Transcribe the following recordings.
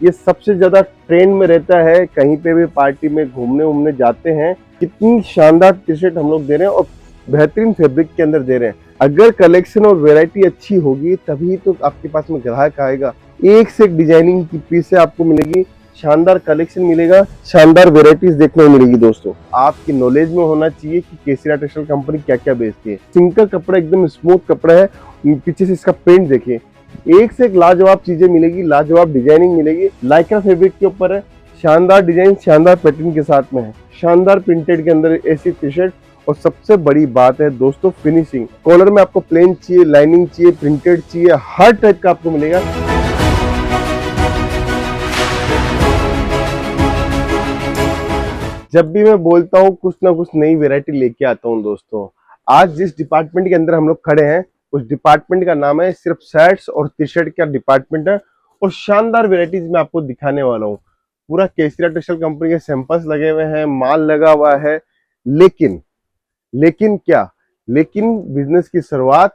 ये सबसे ज्यादा ट्रेंड में रहता है, कहीं पे भी पार्टी में घूमने उमने जाते हैं। कितनी शानदार टी शर्ट हम लोग दे रहे हैं और बेहतरीन फैब्रिक के अंदर दे रहे हैं। अगर कलेक्शन और वैरायटी अच्छी होगी तभी तो आपके पास में ग्राहक आएगा। एक से एक डिजाइनिंग की पीस आपको मिलेगी, शानदार कलेक्शन मिलेगा, शानदार वेराइटीज देखने को मिलेगी। दोस्तों आपकी नॉलेज में होना चाहिए कि केसरिया टेक्सटाइल कंपनी क्या क्या बेचती है। सिंक का कपड़ा एकदम स्मूथ कपड़ा है, पीछे से इसका प्रिंट देखिए, एक से एक लाजवाब चीजें मिलेगी, लाजवाब डिजाइनिंग मिलेगी। लाइक्रा फैब्रिक के ऊपर है, शानदार डिजाइन शानदार पैटर्न के साथ में है, शानदार प्रिंटेड के अंदर ऐसी टी शर्ट। और सबसे बड़ी बात है दोस्तों फिनिशिंग। कॉलर में आपको प्लेन चाहिए, लाइनिंग चाहिए, प्रिंटेड चाहिए, हर टाइप का आपको मिलेगा। जब भी मैं बोलता हूँ कुछ ना कुछ नई वैरायटी लेके आता हूँ दोस्तों। आज जिस डिपार्टमेंट के अंदर हम लोग खड़े हैं उस डिपार्टमेंट का नाम है सिर्फ शर्ट्स और टी शर्ट का डिपार्टमेंट है, और शानदार वेराइटीज मैं आपको दिखाने वाला हूँ। पूरा केसरिया टेक्सटाइल कंपनी के सैंपल्स लगे हुए हैं, माल लगा हुआ है। लेकिन लेकिन क्या, लेकिन बिजनेस की शुरुआत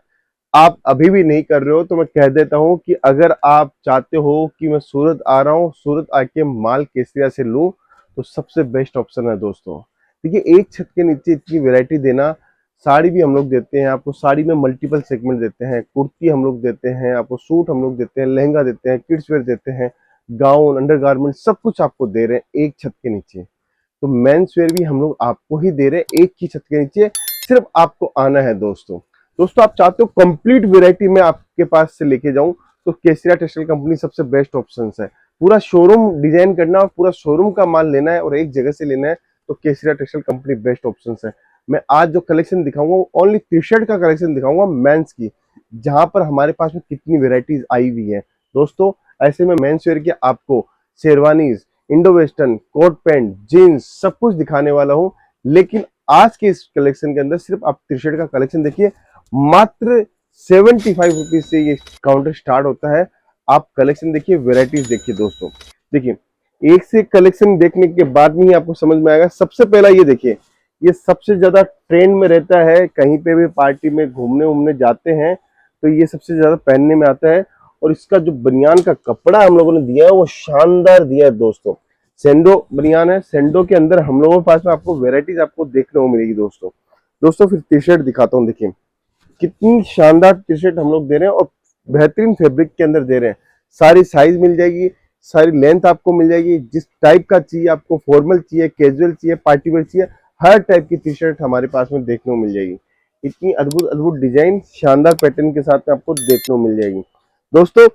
आप अभी भी नहीं कर रहे हो तो मैं कह देता हूं कि अगर आप चाहते हो कि मैं सूरत आ रहा हूं, सूरत आके माल केसरिया से लूं, तो सबसे बेस्ट ऑप्शन है दोस्तों। देखिए एक छत के नीचे इतनी वैरायटी देना। साड़ी भी हम लोग देते हैं आपको, साड़ी में मल्टीपल सेगमेंट देते हैं, कुर्ती हम लोग देते हैं आपको, सूट हम लोग देते हैं, लहंगा देते हैं, किड्स वेयर देते हैं, गाउन, अंडरगारमेंट, सब कुछ आपको दे रहे हैं एक छत के नीचे। तो मेंस वेयर भी हम लोग आपको ही दे रहे हैं एक ही छत के नीचे, सिर्फ आपको आना है दोस्तों। दोस्तों आप चाहते हो कंप्लीट वैरायटी में आपके पास से लेके जाऊं तो केसरिया टेक्सटाइल कंपनी सबसे बेस्ट ऑप्शन है। पूरा शोरूम डिजाइन करना और पूरा शोरूम का माल लेना है और एक जगह से लेना है तो केसरिया टेक्सटाइल कंपनी बेस्ट ऑप्शन है। मैं आज जो कलेक्शन दिखाऊंगा ओनली टी शर्ट का कलेक्शन दिखाऊंगा मेंस की, जहां पर हमारे पास में कितनी वेराइटीज आई हुई है दोस्तों। ऐसे में मेंस वेयर के आपको sherwanis, Indo western, coat pant, jeans सब कुछ दिखाने वाला हूं। लेकिन आज के इस कलेक्शन के अंदर सिर्फ आप टी शर्ट का कलेक्शन देखिए, मात्र 75 रुपीज से ये काउंटर स्टार्ट होता है। आप कलेक्शन देखिए, वेराइटीज देखिए दोस्तों। देखिए एक से एक कलेक्शन देखने के बाद में ही आपको समझ में आएगा। सबसे पहला ये देखिए, ये सबसे ज्यादा ट्रेंड में रहता है, कहीं पे भी पार्टी में घूमने उमने जाते हैं तो ये सबसे ज्यादा पहनने में आता है। और इसका जो बनियान का कपड़ा हम लोगों ने दिया है वो शानदार दिया है दोस्तों। सेंडो बनियान है, सेंडो के अंदर हम लोगों के पास में आपको वेराइटीज आपको देखने को मिलेगी दोस्तों। दोस्तों फिर टी शर्ट दिखाता हूँ, देखिए कितनी शानदार टी शर्ट हम लोग दे रहे हैं और बेहतरीन फैब्रिक के अंदर दे रहे हैं। सारी साइज मिल जाएगी, सारी लेंथ आपको मिल जाएगी, जिस टाइप का चाहिए आपको, फॉर्मल चाहिए, कैजुअल चाहिए, पार्टी वेयर चाहिए, हर टाइप की टी शर्ट हमारे पास में देखने को मिल जाएगी। इतनी अद्भुत अद्भुत डिजाइन शानदार पैटर्न के साथ में आपको देखने को मिल जाएगी दोस्तों।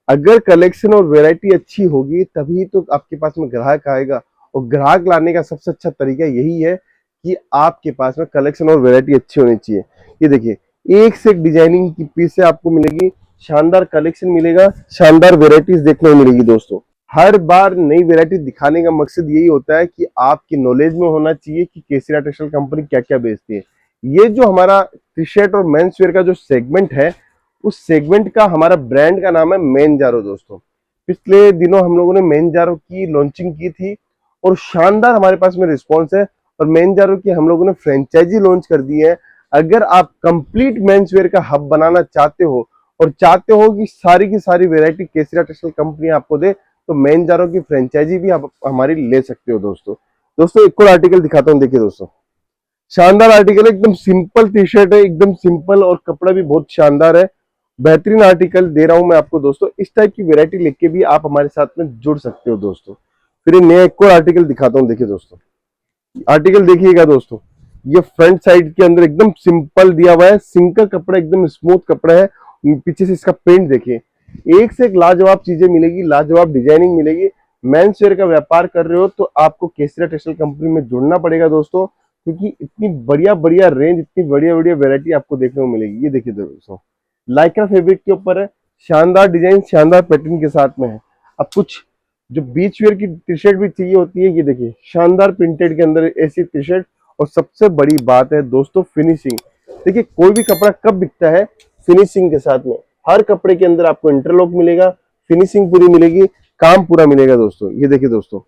अगर कलेक्शन और वैरायटी अच्छी होगी तभी तो आपके पास में ग्राहक आएगा, और ग्राहक लाने का सबसे अच्छा तरीका यही है कि आपके पास में कलेक्शन और वैरायटी अच्छी होनी चाहिए। ये देखिए एक से एक डिजाइनिंग की पीस आपको मिलेगी, शानदार कलेक्शन मिलेगा, शानदार वेराइटीज देखने को मिलेगी दोस्तों। हर बार नई वैरायटी दिखाने का मकसद यही होता है कि आपकी नॉलेज में होना चाहिए कि केसरिया टेक्सटाइल कंपनी क्या क्या बेचती है। ये जो हमारा टी शर्ट और मेंस वेयर का जो सेगमेंट है, उस सेगमेंट का हमारा ब्रांड का नाम है मेंजारो दोस्तों। पिछले दिनों हम लोगों ने मेंजारो की लॉन्चिंग की थी और शानदार हमारे पास में रिस्पॉन्स है, और मेंजारो की हम लोगों ने फ्रेंचाइजी लॉन्च कर दी है। अगर आप कंप्लीट मेंस वेयर का हब बनाना चाहते हो और चाहते हो कि सारी की सारी वेरायटी केसरिया टेक्सटाइल कंपनी आपको दे, तो मेंजारो की फ्रेंचाइजी भी आप हमारी ले सकते हो दोस्तों। दोस्तों एक और आर्टिकल दिखाता हूँ, देखिए दोस्तों शानदार आर्टिकल है, एकदम सिंपल टी शर्ट है, एकदम सिंपल, और कपड़ा भी बहुत शानदार है। बेहतरीन आर्टिकल दे रहा हूं मैं आपको दोस्तों। इस टाइप की वैरायटी लेके भी आप हमारे साथ में जुड़ सकते हो दोस्तों। फिर ये नया एक और आर्टिकल दिखाता हूं, देखिए दोस्तों आर्टिकल देखिएगा दोस्तों। ये फ्रंट साइड के अंदर एकदम सिंपल दिया हुआ है, सिंक का कपड़ा, एकदम स्मूथ कपड़ा है, पीछे से इसका प्रिंट देखिए, एक से एक लाजवाब चीजें मिलेगी, लाजवाब डिजाइनिंग मिलेगी। मेंस वेयर का व्यापार कर रहे हो तो आपको केसरिया टेक्सटाइल कंपनी में जुड़ना पड़ेगा दोस्तों, क्योंकि इतनी बढ़िया बढ़िया रेंज, इतनी बढ़िया बढ़िया वैरायटी आपको देखने को मिलेगी। ये देखिए दोस्तों लाइक्रा फैब्रिक के ऊपर है, शानदार डिजाइन शानदार पैटर्न के साथ में है। अब कुछ जो बीच वेयर की टी शर्ट भी चाहिए होती है, ये देखिए शानदार प्रिंटेड के अंदर ऐसी टी शर्ट। और सबसे बड़ी बात है दोस्तों फिनिशिंग। देखिए कोई भी कपड़ा कब बिकता है, फिनिशिंग के साथ में। हर कपड़े के अंदर आपको इंटरलॉक मिलेगा, फिनिशिंग पूरी मिलेगी, काम पूरा मिलेगा दोस्तों। ये देखिए दोस्तों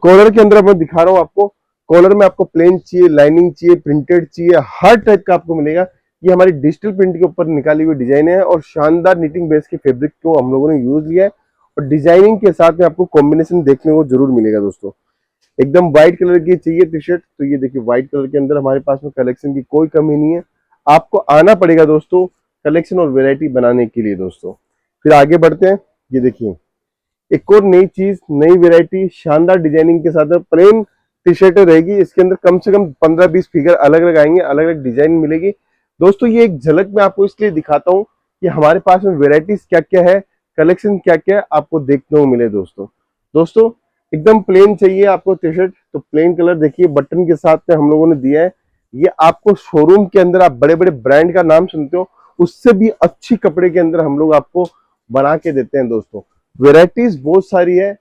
कॉलर के अंदर मैं दिखा रहा हूँ आपको, कॉलर में आपको प्लेन चाहिए, लाइनिंग चाहिए, प्रिंटेड चाहिए, हर टाइप का आपको मिलेगा। ये हमारी डिजिटल प्रिंट के ऊपर निकाली हुई डिजाइन है और शानदार निटिंग बेस के फैब्रिक को हम लोगों ने यूज लिया है। और डिजाइनिंग के साथ में आपको कॉम्बिनेशन देखने को जरूर मिलेगा दोस्तों। एकदम व्हाइट कलर की चाहिए टी शर्ट तो ये देखिए व्हाइट कलर के अंदर हमारे पास में कलेक्शन की कोई कमी नहीं है। आपको आना पड़ेगा दोस्तों कलेक्शन और वैरायटी बनाने के लिए दोस्तों। फिर आगे बढ़ते हैं। ये देखिए एक और नई चीज, नई वैरायटी, शानदार डिजाइनिंग के साथ प्लेन टी शर्ट रहेगी। इसके अंदर कम से कम 15-20 फिगर अलग अलग आएंगे, अलग अलग डिजाइन मिलेगी दोस्तों। ये एक झलक मैं आपको इसलिए दिखाता हूँ कि हमारे पास में वेराइटीज क्या क्या है, कलेक्शन क्या क्या है, आपको देखने को मिले दोस्तों। दोस्तों एकदम प्लेन चाहिए आपको टी शर्ट तो प्लेन कलर देखिए बटन के साथ में हम लोगों ने दिया है। ये आपको शोरूम के अंदर आप बड़े बड़े ब्रांड का नाम सुनते हो उससे भी अच्छी कपड़े के अंदर हम लोग आपको बना के देते हैं दोस्तों। वेराइटीज बहुत सारी है।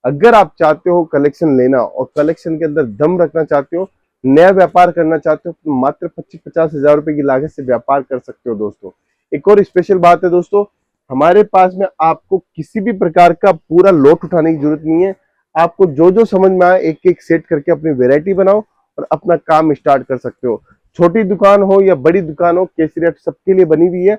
अगर आप चाहते हो कलेक्शन लेना और कलेक्शन के अंदर दम रखना चाहते हो, नया व्यापार करना चाहते हो तो मात्र 25-50 हजार रुपए की लागत से व्यापार कर सकते हो दोस्तों। एक और स्पेशल बात है दोस्तों, हमारे पास में आपको किसी भी प्रकार का पूरा लोट उठाने की जरूरत नहीं है। आपको जो जो समझ में आए एक एक सेट करके अपनी वेरायटी बनाओ और अपना काम स्टार्ट कर सकते हो। छोटी दुकान हो या बड़ी दुकान हो, केसरिया सबके लिए बनी हुई है।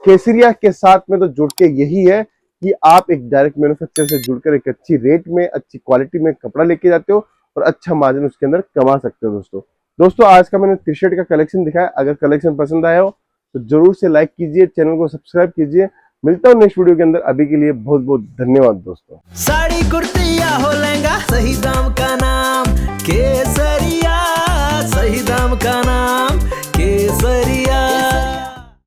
केसरिया के साथ में तो जुड़ के यही है कि आप एक डायरेक्ट मैन्युफैक्चरर से जुड़कर एक अच्छी रेट में, अच्छी क्वालिटी में कपड़ा लेके जाते हो और अच्छा मार्जिन उसके अंदर कमा सकते हो दोस्तों आज का मैंने टी शर्ट का कलेक्शन दिखाया। अगर कलेक्शन पसंद आया हो तो जरूर से लाइक कीजिए, चैनल को सब्सक्राइब कीजिए। मिलता हूँ नेक्स्ट वीडियो के अंदर। अभी के लिए बहुत बहुत धन्यवाद दोस्तों। साड़ी कुर्ती या हो लहंगा, सही दाम का नाम केसर।